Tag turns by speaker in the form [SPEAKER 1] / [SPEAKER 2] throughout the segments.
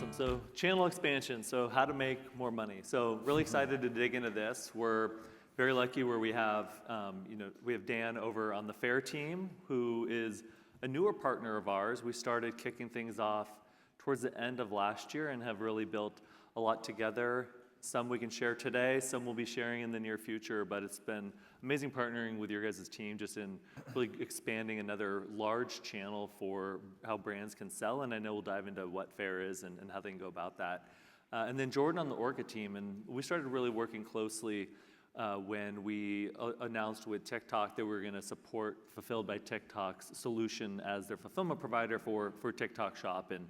[SPEAKER 1] Awesome. So channel expansion. So how to make more money. So really excited to dig into this. We're very lucky where we have, we have Dan over on the Faire team, who is a newer partner of ours. We started kicking things off towards the end of last year and have really built a lot together. Some we can share today, some we'll be sharing in the near future, but it's been amazing partnering with your guys' team just in really expanding another large channel for how brands can sell, and I know we'll dive into what Faire is and how they can go about that. And then Jordan on the Orca team, and we started really working closely when we announced with TikTok that we were going to support Fulfilled by TikTok's solution as their fulfillment provider for TikTok Shop. And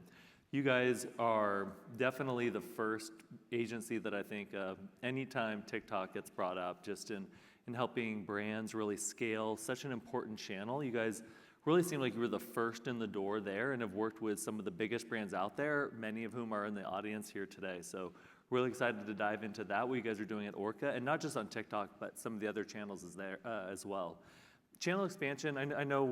[SPEAKER 1] you guys are definitely the first agency that I think of anytime TikTok gets brought up, just in helping brands really scale such an important channel. You guys really seem like you were the first in the door there and have worked with some of the biggest brands out there, many of whom are in the audience here today. So really excited to dive into that, what you guys are doing at Orca, and not just on TikTok, but some of the other channels is there as well. Channel expansion, I know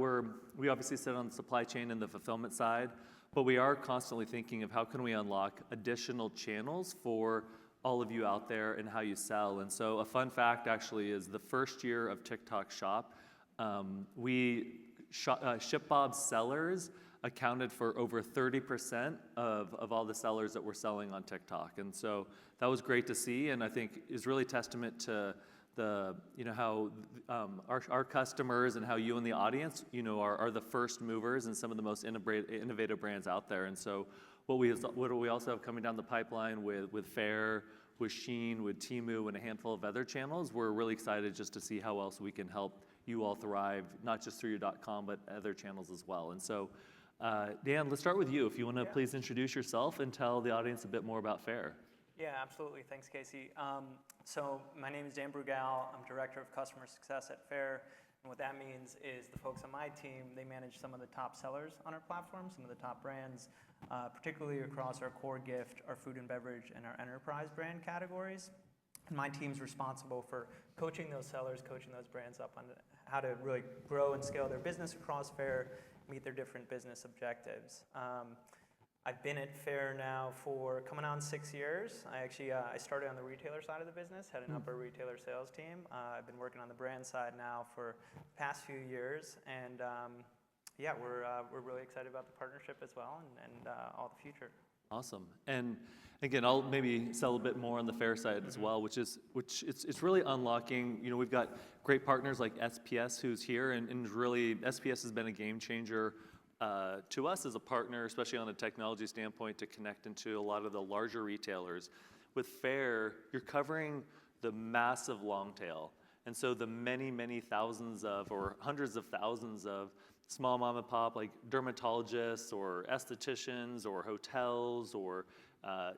[SPEAKER 1] we obviously sit on the supply chain and the fulfillment side, but we are constantly thinking of how can we unlock additional channels for all of you out there and how you sell. And so a fun fact actually is the first year of TikTok Shop, ShipBob sellers accounted for over 30% of all the sellers that were selling on TikTok. And so that was great to see, and I think is really testament to how our customers and how you and the audience, are the first movers and some of the most innovative brands out there. And so what do we also have coming down the pipeline with Faire, with Shein, with Temu, and a handful of other channels. We're really excited just to see how else we can help you all thrive, not just through your .com, but other channels as well. And so, Dan, let's start with you. If you want to please introduce yourself and tell the audience a bit more about Faire.
[SPEAKER 2] Yeah, absolutely. Thanks, Casey. So my name is Dan Brugal. I'm Director of Customer Success at Faire. And what that means is the folks on my team, they manage some of the top sellers on our platform, some of the top brands, particularly across our core gift, our food and beverage, and our enterprise brand categories. And my team's responsible for coaching those sellers, coaching those brands up on how to really grow and scale their business across Faire, meet their different business objectives. I've been at Faire now for coming on 6 years. I started on the retailer side of the business, heading up our retailer sales team. I've been working on the brand side now for the past few years, and we're really excited about the partnership as well and all the future.
[SPEAKER 1] Awesome. And again, I'll maybe sell a bit more on the Faire side as well, which it's really unlocking. We've got great partners like SPS who's here, and really SPS has been a game changer to us as a partner, especially on a technology standpoint, to connect into a lot of the larger retailers. With Faire, you're covering the massive long tail. And so the many, many thousands of, or hundreds of thousands of small mom and pop, like dermatologists or estheticians or hotels or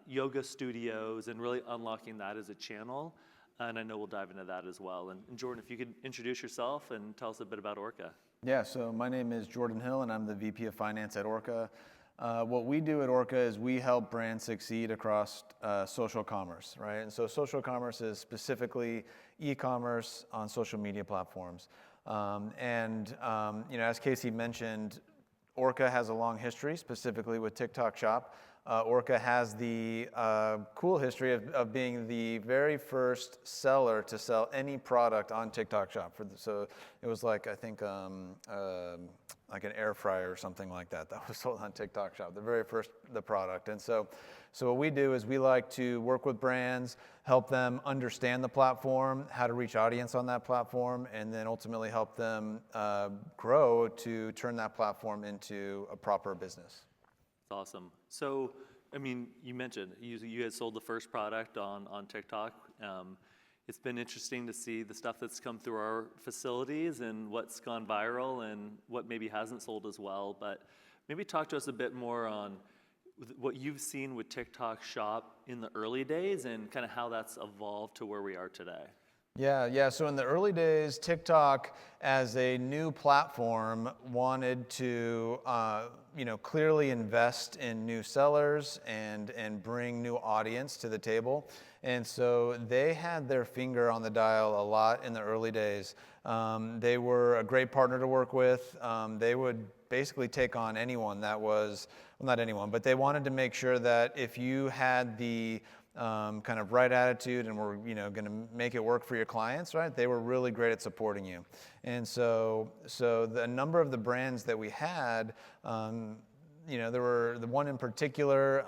[SPEAKER 1] yoga studios, and really unlocking that as a channel. And I know we'll dive into that as well. And Jordan, if you could introduce yourself and tell us a bit about Orca.
[SPEAKER 3] Yeah, so my name is Jordan Hill, and I'm the VP of Finance at Orca. What we do at Orca is we help brands succeed across social commerce, right? And so social commerce is specifically e-commerce on social media platforms. As Casey mentioned, Orca has a long history, specifically with TikTok Shop. Orca has the cool history of being the very first seller to sell any product on TikTok Shop. So it was like, I think, like an air fryer or something like that was sold on TikTok Shop, the very first product. And so what we do is we like to work with brands, help them understand the platform, how to reach audience on that platform, and then ultimately help them grow to turn that platform into a proper business.
[SPEAKER 1] Awesome. So, you mentioned you had sold the first product on TikTok. It's been interesting to see the stuff that's come through our facilities and what's gone viral and what maybe hasn't sold as well. But maybe talk to us a bit more on what you've seen with TikTok Shop in the early days and kind of how that's evolved to where we are today.
[SPEAKER 3] Yeah. So in the early days, TikTok, as a new platform, wanted to, clearly invest in new sellers and bring new audience to the table. And so they had their finger on the dial a lot in the early days. They were a great partner to work with. They would basically take on anyone that was, well, not anyone, but they wanted to make sure that if you had the kind of right attitude and were, going to make it work for your clients, right? They were really great at supporting you. And so the number of the brands that we had, there were the one in particular,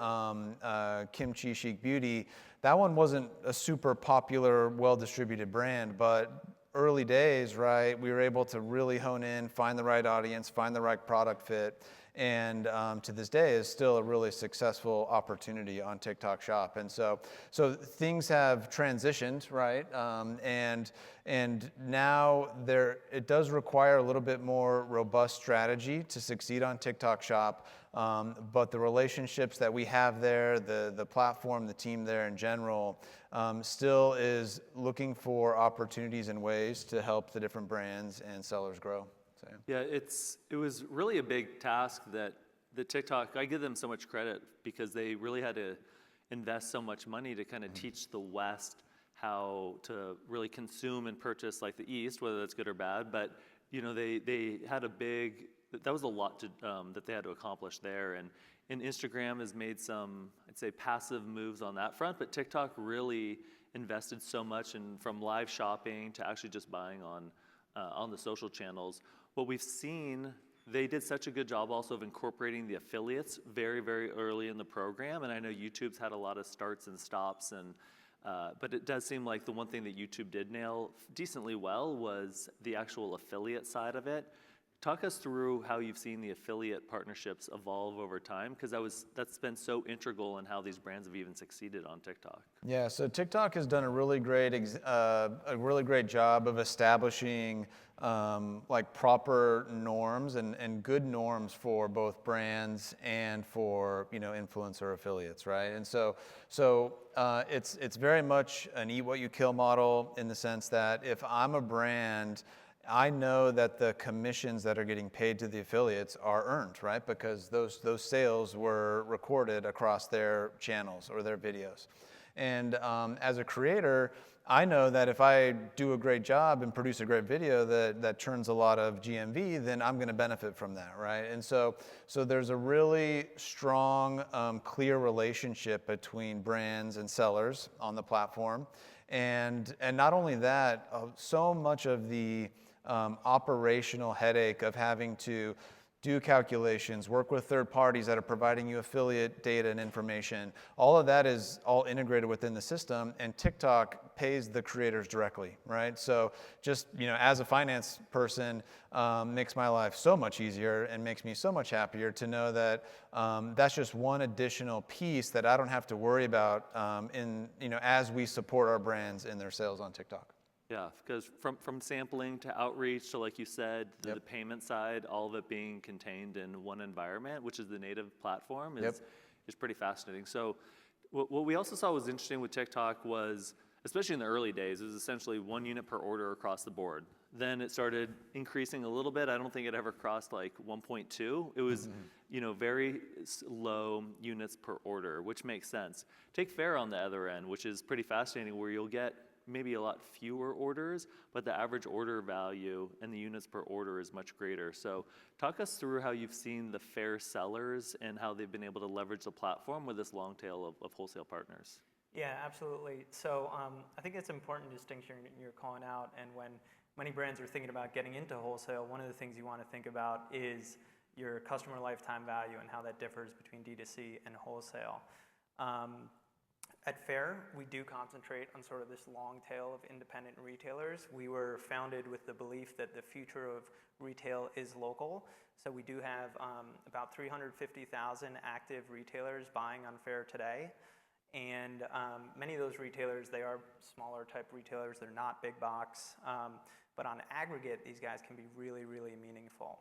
[SPEAKER 3] Kimchi Chic Beauty. That one wasn't a super popular, well-distributed brand, but early days, right, we were able to really hone in, find the right audience, find the right product fit, and to this day is still a really successful opportunity on TikTok Shop. And so things have transitioned, right, and now it does require a little bit more robust strategy to succeed on TikTok Shop, but the relationships that we have there, the platform, the team there in general, still is looking for opportunities and ways to help the different brands and sellers grow. So.
[SPEAKER 1] Yeah, it was really a big task that TikTok, I give them so much credit because they really had to invest so much money to kind of teach the West how to really consume and purchase like the East, whether that's good or bad. But they had that was a lot that they had to accomplish there. And Instagram has made some, I'd say, passive moves on that front, but TikTok really invested so much from live shopping to actually just buying on the social channels. What we've seen, they did such a good job also of incorporating the affiliates very, very early in the program. And I know YouTube's had a lot of starts and stops, but it does seem like the one thing that YouTube did nail decently well was the actual affiliate side of it. Talk us through how you've seen the affiliate partnerships evolve over time, because that's been so integral in how these brands have even succeeded on TikTok.
[SPEAKER 3] Yeah, so TikTok has done a really great job of establishing like proper norms and good norms for both brands and for influencer affiliates, right? And so it's very much an eat what you kill model in the sense that if I'm a brand, I know that the commissions that are getting paid to the affiliates are earned, right? Because those sales were recorded across their channels or their videos. And as a creator, I know that if I do a great job and produce a great video that turns a lot of GMV, then I'm going to benefit from that, right? And so there's a really strong, clear relationship between brands and sellers on the platform. And not only that, so much of the operational headache of having to do calculations, work with third parties that are providing you affiliate data and information. All of that is all integrated within the system, and TikTok pays the creators directly, right? So just, as a finance person, makes my life so much easier and makes me so much happier to know that that's just one additional piece that I don't have to worry about as we support our brands in their sales on TikTok.
[SPEAKER 1] Yeah, because from sampling to outreach to, like you said, the payment side, all of it being contained in one environment, which is the native platform, is pretty fascinating. So what we also saw was interesting with TikTok was, especially in the early days, it was essentially 1 unit per order across the board. Then it started increasing a little bit. I don't think it ever crossed like 1.2. It was, very low units per order, which makes sense. Take Faire on the other end, which is pretty fascinating, where you'll get maybe a lot fewer orders, but the average order value and the units per order is much greater. So talk us through how you've seen the Faire sellers and how they've been able to leverage the platform with this long tail of wholesale partners.
[SPEAKER 2] Yeah, absolutely. So I think it's an important distinction you're calling out, and when many brands are thinking about getting into wholesale, one of the things you want to think about is your customer lifetime value and how that differs between D2C and wholesale. At Faire, we do concentrate on sort of this long tail of independent retailers. We were founded with the belief that the future of retail is local. So we do have about 350,000 active retailers buying on Faire today. And many of those retailers, they are smaller type retailers. They're not big box. But on aggregate, these guys can be really, really meaningful.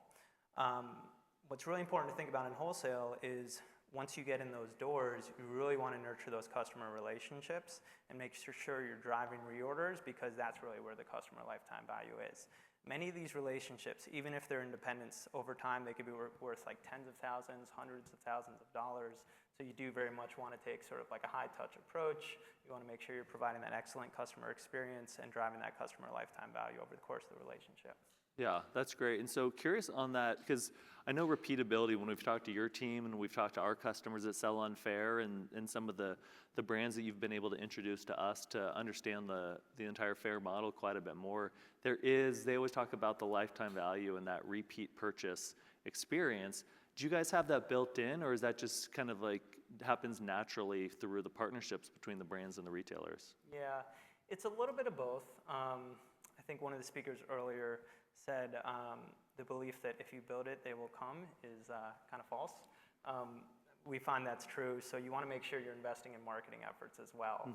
[SPEAKER 2] What's really important to think about in wholesale is once you get in those doors, you really want to nurture those customer relationships and make sure you're driving reorders, because that's really where the customer lifetime value is. Many of these relationships, even if they're independents, over time they could be worth like tens of thousands, hundreds of thousands of dollars. So you do very much want to take sort of like a high touch approach. You want to make sure you're providing that excellent customer experience and driving that customer lifetime value over the course of the relationship.
[SPEAKER 1] Yeah, that's great. And so curious on that, because I know repeatability, when we've talked to your team and we've talked to our customers that sell on Faire and some of the brands that you've been able to introduce to us to understand the entire Faire model quite a bit more, they always talk about the lifetime value and that repeat purchase experience. Do you guys have that built in, or is that just kind of like happens naturally through the partnerships between the brands and the retailers?
[SPEAKER 2] Yeah, it's a little bit of both. I think one of the speakers earlier said the belief that if you build it, they will come is kind of false. We find that's true, so you want to make sure you're investing in marketing efforts as well.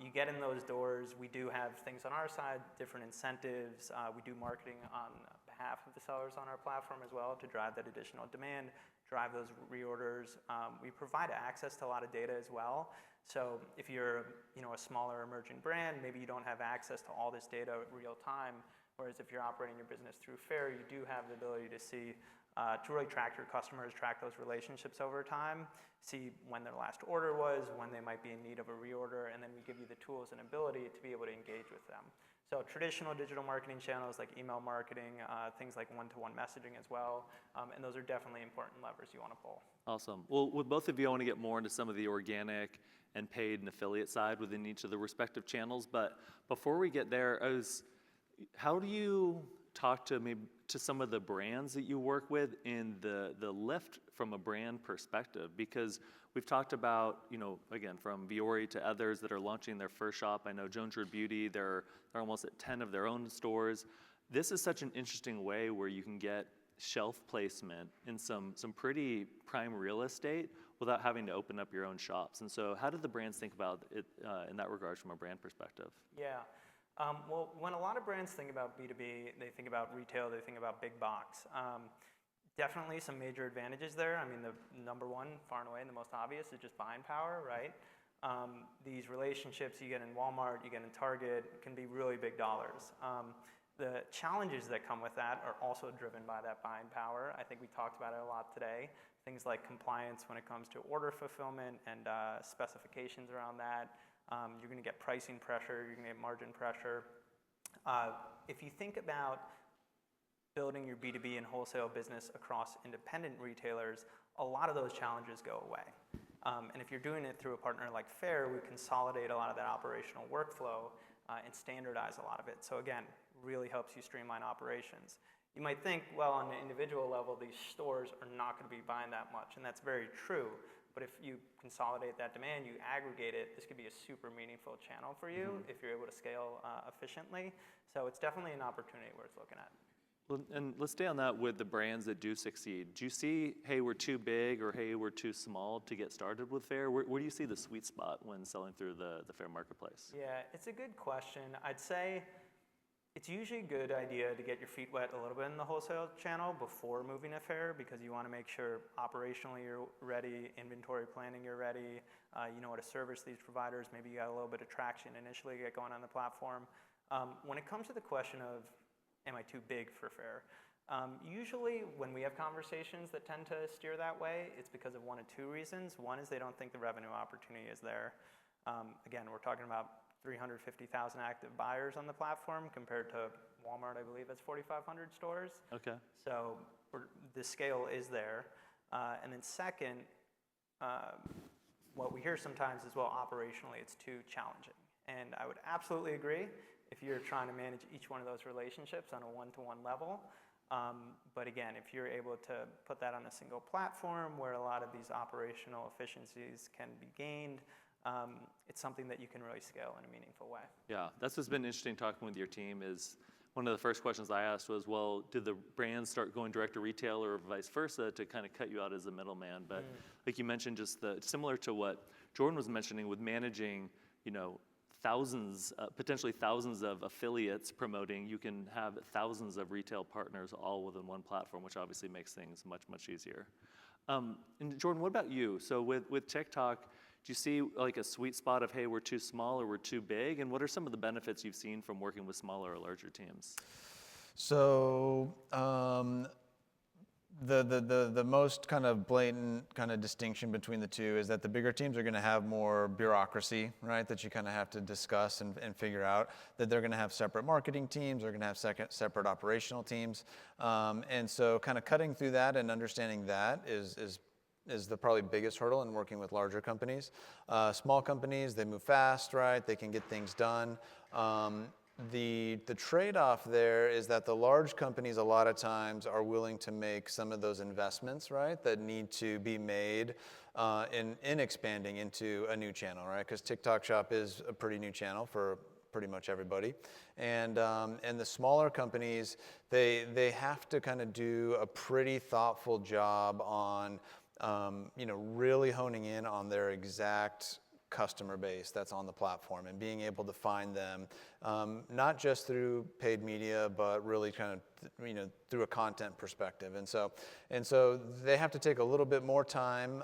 [SPEAKER 2] You get in those doors, we do have things on our side, different incentives. We do marketing on behalf of the sellers on our platform as well to drive that additional demand, drive those reorders. We provide access to a lot of data as well. So if you're a smaller emerging brand, maybe you don't have access to all this data real time. Whereas if you're operating your business through Faire, you do have the ability to see, to really track your customers, track those relationships over time, see when their last order was, when they might be in need of a reorder, and then we give you the tools and ability to be able to engage with them. So traditional digital marketing channels like email marketing, things like one-to-one messaging as well, and those are definitely important levers you want to pull.
[SPEAKER 1] Awesome. Well, with both of you, I want to get more into some of the organic and paid and affiliate side within each of the respective channels, but before we get there, how do you talk to some of the brands that you work with in the lift from a brand perspective? Because we've talked about, again, from Viore to others that are launching their first shop. I know Jones Road Beauty, they're almost at 10 of their own stores. This is such an interesting way where you can get shelf placement in some pretty prime real estate without having to open up your own shops. And so how do the brands think about it in that regard from a brand perspective?
[SPEAKER 2] Yeah. Well, when a lot of brands think about B2B, they think about retail, they think about big box. Definitely some major advantages there. I mean, the number one, far and away, and the most obvious is just buying power, right? These relationships you get in Walmart, you get in Target, can be really big dollars. The challenges that come with that are also driven by that buying power. I think we talked about it a lot today. Things like compliance when it comes to order fulfillment and specifications around that. You're going to get pricing pressure, you're going to get margin pressure. If you think about building your B2B and wholesale business across independent retailers, a lot of those challenges go away. And if you're doing it through a partner like Faire, we consolidate a lot of that operational workflow and standardize a lot of it. So again, really helps you streamline operations. You might think, well, on an individual level, these stores are not going to be buying that much, and that's very true. But if you consolidate that demand, you aggregate it, this could be a super meaningful channel for you if you're able to scale efficiently. So it's definitely an opportunity worth looking at.
[SPEAKER 1] Well, and let's stay on that with the brands that do succeed. Do you see, hey, we're too big or hey, we're too small to get started with Faire? Where do you see the sweet spot when selling through the Faire marketplace?
[SPEAKER 2] Yeah, it's a good question. I'd say it's usually a good idea to get your feet wet a little bit in the wholesale channel before moving to Faire because you want to make sure operationally you're ready, inventory planning you're ready, you know how to service these providers, maybe you got a little bit of traction initially to get going on the platform. When it comes to the question of, am I too big for Faire? Usually when we have conversations that tend to steer that way, it's because of one of two reasons. One is they don't think the revenue opportunity is there. Again, we're talking about 350,000 active buyers on the platform compared to Walmart, I believe that's 4,500 stores.
[SPEAKER 1] Okay.
[SPEAKER 2] So the scale is there. And then second, what we hear sometimes is, well, operationally it's too challenging. And I would absolutely agree if you're trying to manage each one of those relationships on a one-to-one level. But again, if you're able to put that on a single platform where a lot of these operational efficiencies can be gained, it's something that you can really scale in a meaningful way.
[SPEAKER 1] Yeah, that's what's been interesting talking with your team is one of the first questions I asked was, well, did the brands start going direct to retail or vice versa to kind of cut you out as a middleman? But like you mentioned, just similar to what Jordan was mentioning with managing, thousands, potentially thousands of affiliates promoting, you can have thousands of retail partners all within one platform, which obviously makes things much, much easier. And Jordan, what about you? So with TikTok, do you see like a sweet spot of, hey, we're too small or we're too big? And what are some of the benefits you've seen from working with smaller or larger teams?
[SPEAKER 3] So The most kind of blatant kind of distinction between the two is that the bigger teams are going to have more bureaucracy, right? That you kind of have to discuss and figure out. That they're going to have separate marketing teams, they're going to have separate operational teams, and so kind of cutting through that and understanding that is the probably biggest hurdle in working with larger companies. Small companies, they move fast, right? They can get things done. The trade-off there is that the large companies a lot of times are willing to make some of those investments, right, that need to be made in expanding into a new channel, right? Because TikTok Shop is a pretty new channel for pretty much everybody, and the smaller companies, they have to kind of do a pretty thoughtful job on really honing in on their exact customer base that's on the platform and being able to find them, not just through paid media, but really kind of through a content perspective. And so they have to take a little bit more time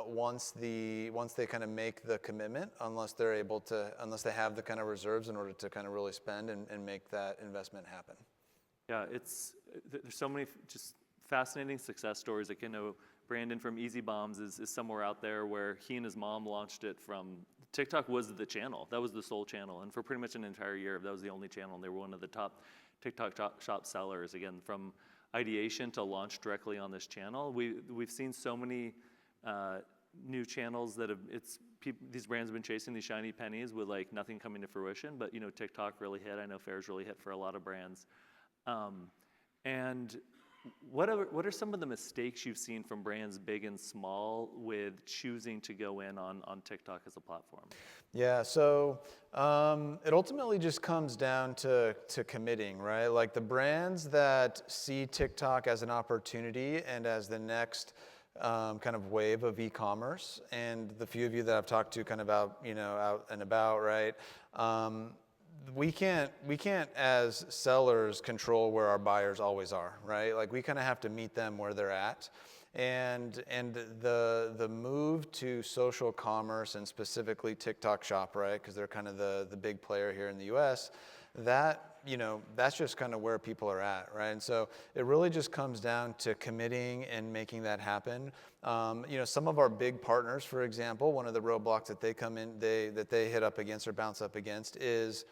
[SPEAKER 3] once they kind of make the commitment, unless they have the kind of reserves in order to kind of really spend and make that investment happen.
[SPEAKER 1] Yeah, there's so many just fascinating success stories. Like, Brandon from Easy Bombs is somewhere out there where he and his mom launched it from TikTok was the channel. That was the sole channel. And for pretty much an entire year, that was the only channel. And they were one of the top TikTok shop sellers. Again, from ideation to launch directly on this channel. We've seen so many new channels that these brands have been chasing these shiny pennies with like nothing coming to fruition. But TikTok really hit. I know Faire's really hit for a lot of brands. And what are some of the mistakes you've seen from brands big and small with choosing to go in on TikTok as a platform?
[SPEAKER 3] Yeah, so it ultimately just comes down to committing, right? Like the brands that see TikTok as an opportunity and as the next kind of wave of e-commerce, and the few of you that I've talked to kind of out and about, right? We can't as sellers control where our buyers always are, right? Like we kind of have to meet them where they're at. And the move to social commerce and specifically TikTok Shop, right? Because they're kind of the big player here in the US, that's just kind of where people are at, right? And so it really just comes down to committing and making that happen. Some of our big partners, for example, one of the roadblocks that they hit up against or bounce up against is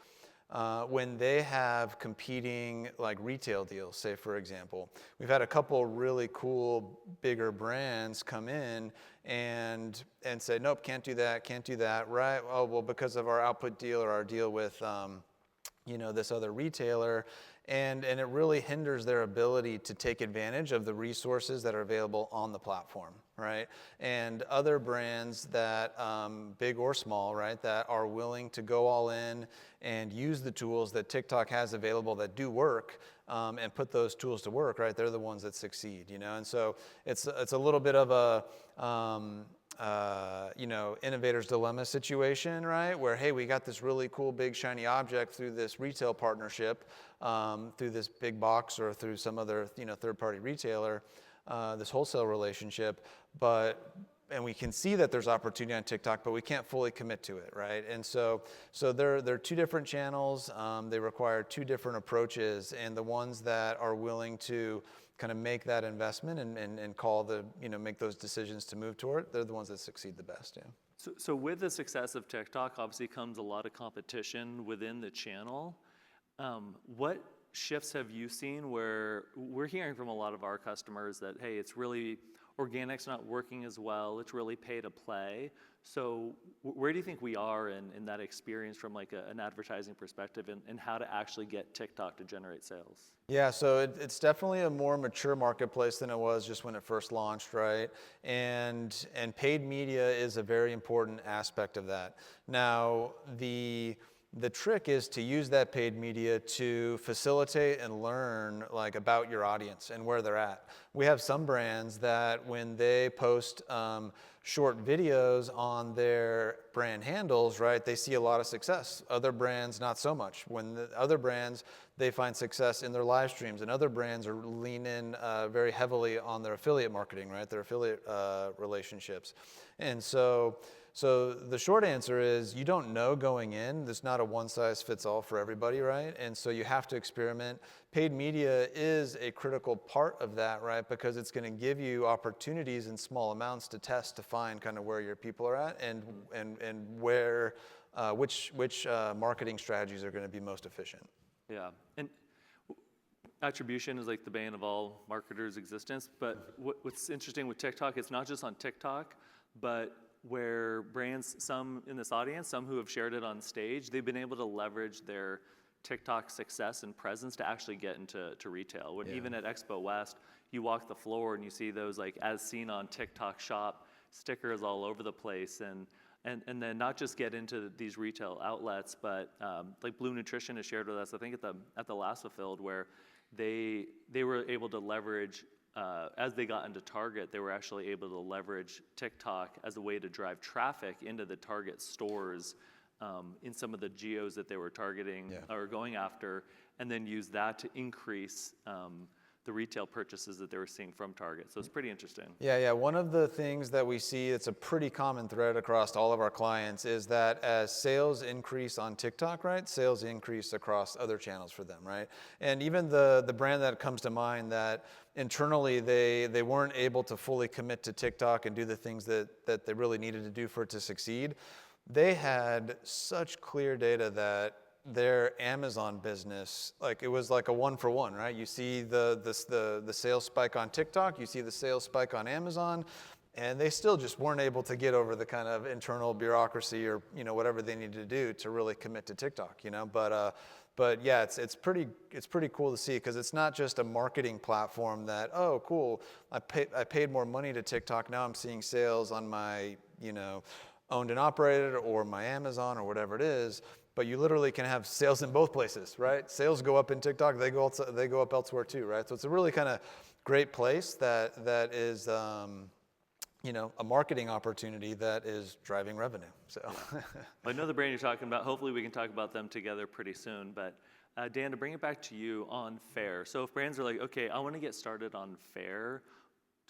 [SPEAKER 3] when they have competing like retail deals, say for example. We've had a couple really cool bigger brands come in and say, nope, can't do that, right? Oh, well, because of our output deal or our deal with this other retailer, and it really hinders their ability to take advantage of the resources that are available on the platform, right? And other brands that, big or small, right, that are willing to go all in and use the tools that TikTok has available that do work, and put those tools to work, right? They're the ones that succeed, And so it's a little bit of a innovator's dilemma situation, right? Where, hey, we got this really cool, big, shiny object through this retail partnership, through this big box or through some other, third-party retailer, this wholesale relationship, and we can see that there's opportunity on TikTok, but we can't fully commit to it, right? And so they're two different channels. They require two different approaches, and the ones that are willing to kind of make that investment and make those decisions to move toward it, they're the ones that succeed the best, yeah.
[SPEAKER 1] So with the success of TikTok, obviously comes a lot of competition within the channel. What shifts have you seen where we're hearing from a lot of our customers that, hey, it's really, organic's not working as well, it's really pay to play. So where do you think we are in that experience from like an advertising perspective and how to actually get TikTok to generate sales?
[SPEAKER 3] Yeah, so it's definitely a more mature marketplace than it was just when it first launched, right? And paid media is a very important aspect of that. Now, the trick is to use that paid media to facilitate and learn like about your audience and where they're at. We have some brands that when they post short videos on their brand handles, right, they see a lot of success. Other brands, not so much. When the other brands, they find success in their live streams, and other brands are lean in very heavily on their affiliate marketing, right, their affiliate relationships. And so So the short answer is you don't know going in. There's not a one size fits all for everybody, right? And so you have to experiment. Paid media is a critical part of that, right? Because it's going to give you opportunities in small amounts to test to find kind of where your people are at and where which marketing strategies are going to be most efficient.
[SPEAKER 1] Yeah, and attribution is like the bane of all marketers' existence. But what's interesting with TikTok, it's not just on TikTok, but where brands, some in this audience, some who have shared it on stage, they've been able to leverage their TikTok success and presence to actually get into retail. When even at Expo West, you walk the floor and you see those like as seen on TikTok shop stickers all over the place, and then not just get into these retail outlets, but like Blue Nutrition has shared with us, I think at the last Fulfilled, where they were able to leverage, as they got into Target, they were actually able to leverage TikTok as a way to drive traffic into the Target stores in some of the geos that they were targeting or going after, and then use that to increase the retail purchases that they were seeing from Target. So it's pretty interesting.
[SPEAKER 3] Yeah. One of the things that we see, it's a pretty common thread across all of our clients, is that as sales increase on TikTok, right, sales increase across other channels for them, right? And even the brand that comes to mind that internally they weren't able to fully commit to TikTok and do the things that they really needed to do for it to succeed, they had such clear data that their Amazon business, like it was like a 1-for-1, right? You see the sales spike on TikTok, you see the sales spike on Amazon, and they still just weren't able to get over the kind of internal bureaucracy or whatever they needed to do to really commit to TikTok, But yeah, it's pretty cool to see, because it's not just a marketing platform that, oh cool, I paid more money to TikTok, now I'm seeing sales on my owned and operated or my Amazon or whatever it is. But you literally can have sales in both places, right? Sales go up in TikTok, they go up elsewhere too, right? So it's a really kind of great place that is, a marketing opportunity that is driving revenue. So
[SPEAKER 1] I know the brand you're talking about. Hopefully we can talk about them together pretty soon. But Dan, to bring it back to you on Faire. So if brands are like, okay, I want to get started on Faire,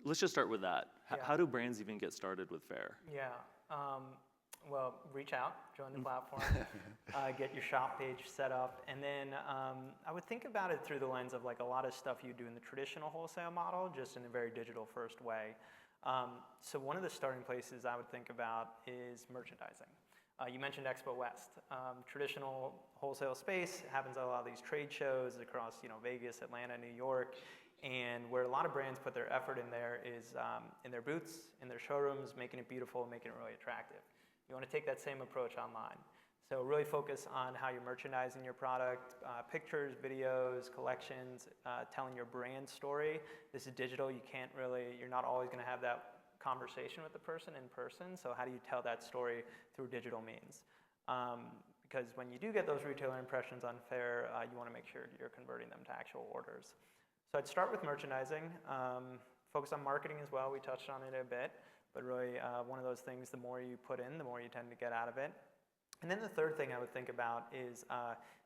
[SPEAKER 1] let's just start with that. How do brands even get started with Faire?
[SPEAKER 2] Yeah. Well, reach out, join the platform, get your shop page set up, and then I would think about it through the lens of like a lot of stuff you do in the traditional wholesale model, just in a very digital first way. So one of the starting places I would think about is merchandising. You mentioned Expo West. Traditional wholesale space happens at a lot of these trade shows across Vegas, Atlanta, New York. And where a lot of brands put their effort in there is in their booths, in their showrooms, making it beautiful, making it really attractive. You want to take that same approach online. So really focus on how you're merchandising your product, pictures, videos, collections, telling your brand story. This is digital, you're not always going to have that conversation with the person in person, so how do you tell that story through digital means? Because when you do get those retailer impressions on Faire, you want to make sure you're converting them to actual orders. So I'd start with merchandising, focus on marketing as well, we touched on it a bit, but really one of those things, the more you put in, the more you tend to get out of it. And then the third thing I would think about is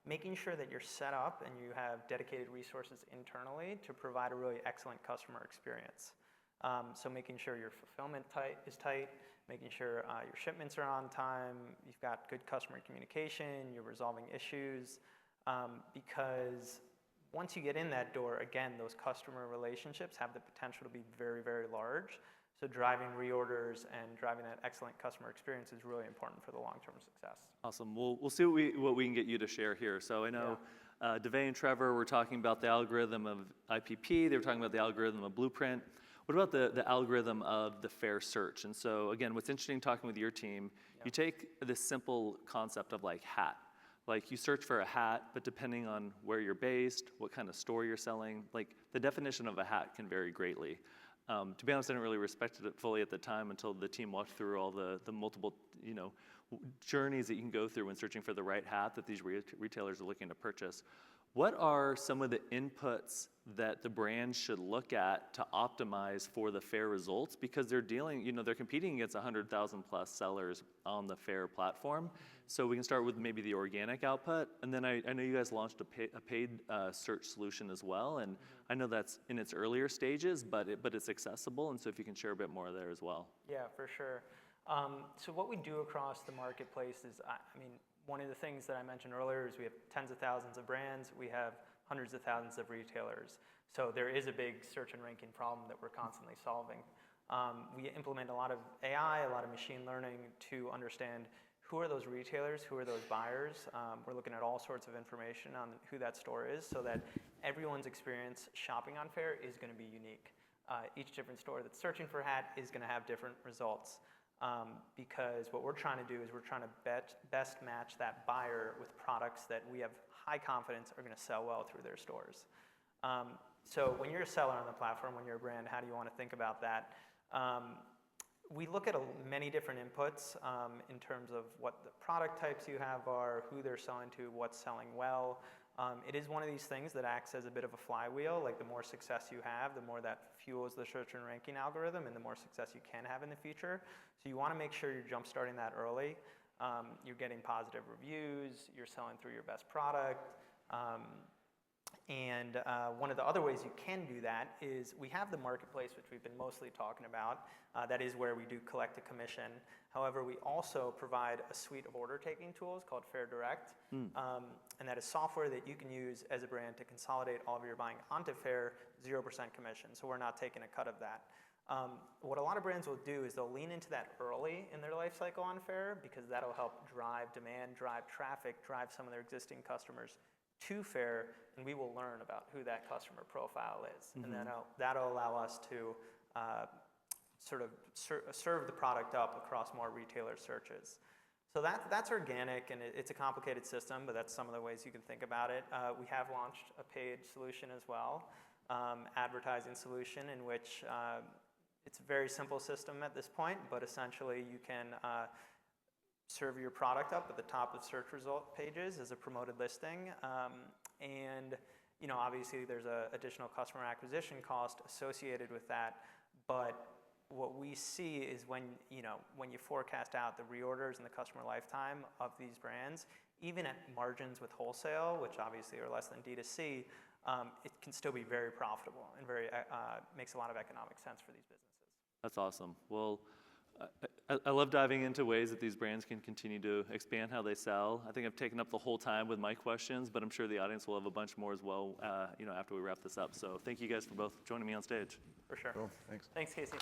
[SPEAKER 2] making sure that you're set up and you have dedicated resources internally to provide a really excellent customer experience. So making sure your fulfillment is tight, making sure your shipments are on time, you've got good customer communication, you're resolving issues, because once you get in that door, again, those customer relationships have the potential to be very, very large. So driving reorders and driving that excellent customer experience is really important for the long-term success.
[SPEAKER 1] Awesome. We'll see what we can get you to share here. So I know DeVay and Trevor were talking about the algorithm of IPP. They were talking about the algorithm of Blueprint. What about the algorithm of the Faire search? And so again, what's interesting talking with your team, you take this simple concept of like hat. Like you search for a hat, but depending on where you're based, what kind of store you're selling, like the definition of a hat can vary greatly. To be honest, I didn't really respect it fully at the time until the team walked through all the multiple, journeys that you can go through when searching for the right hat that these retailers are looking to purchase. What are some of the inputs that the brand should look at to optimize for the Faire results? Because they're they're competing against 100,000 plus sellers on the Faire platform. So we can start with maybe the organic output. And then I know you guys launched a paid search solution as well. And I know that's in its earlier stages, but it's accessible. And so if you can share a bit more there as well.
[SPEAKER 2] Yeah, for sure. So what we do across the marketplace is, I mean, one of the things that I mentioned earlier is we have tens of thousands of brands. We have hundreds of thousands of retailers. So there is a big search and ranking problem that we're constantly solving. We implement a lot of AI, a lot of machine learning to understand who are those retailers, who are those buyers. We're looking at all sorts of information on who that store is so that everyone's experience shopping on Faire is going to be unique. Each different store that's searching for a hat is going to have different results. Because what we're trying to do is we're trying to best match that buyer with products that we have high confidence are going to sell well through their stores. So when you're a seller on the platform, when you're a brand, how do you want to think about that? We look at many different inputs in terms of what the product types you have are, who they're selling to, what's selling well. It is one of these things that acts as a bit of a flywheel. Like the more success you have, the more that fuels the search and ranking algorithm and the more success you can have in the future. So you want to make sure you're jumpstarting that early. You're getting positive reviews, you're selling through your best product. And one of the other ways you can do that is we have the marketplace, which we've been mostly talking about. That is where we do collect a commission. However, we also provide a suite of order-taking tools called Faire Direct. And that is software that you can use as a brand to consolidate all of your buying onto Faire, 0% commission. So we're not taking a cut of that. What a lot of brands will do is they'll lean into that early in their life cycle on Faire because that'll help drive demand, drive traffic, drive some of their existing customers to Faire, and we will learn about who that customer profile is. And then that'll allow us to sort of serve the product up across more retailer searches. So that's organic, and it's a complicated system, but that's some of the ways you can think about it. We have launched a paid solution as well, advertising solution, in which it's a very simple system at this point, but essentially you can serve your product up at the top of search result pages as a promoted listing. And you know, obviously there's an additional customer acquisition cost associated with that, but what we see is when you forecast out the reorders and the customer lifetime of these brands, even at margins with wholesale, which obviously are less than D2C, it can still be very profitable and makes a lot of economic sense for these businesses.
[SPEAKER 1] That's awesome. Well, I love diving into ways that these brands can continue to expand how they sell. I think I've taken up the whole time with my questions, but I'm sure the audience will have a bunch more as well, after we wrap this up. So thank you guys for both joining me on stage.
[SPEAKER 2] For sure.
[SPEAKER 3] Cool. Thanks.
[SPEAKER 2] Thanks, Casey.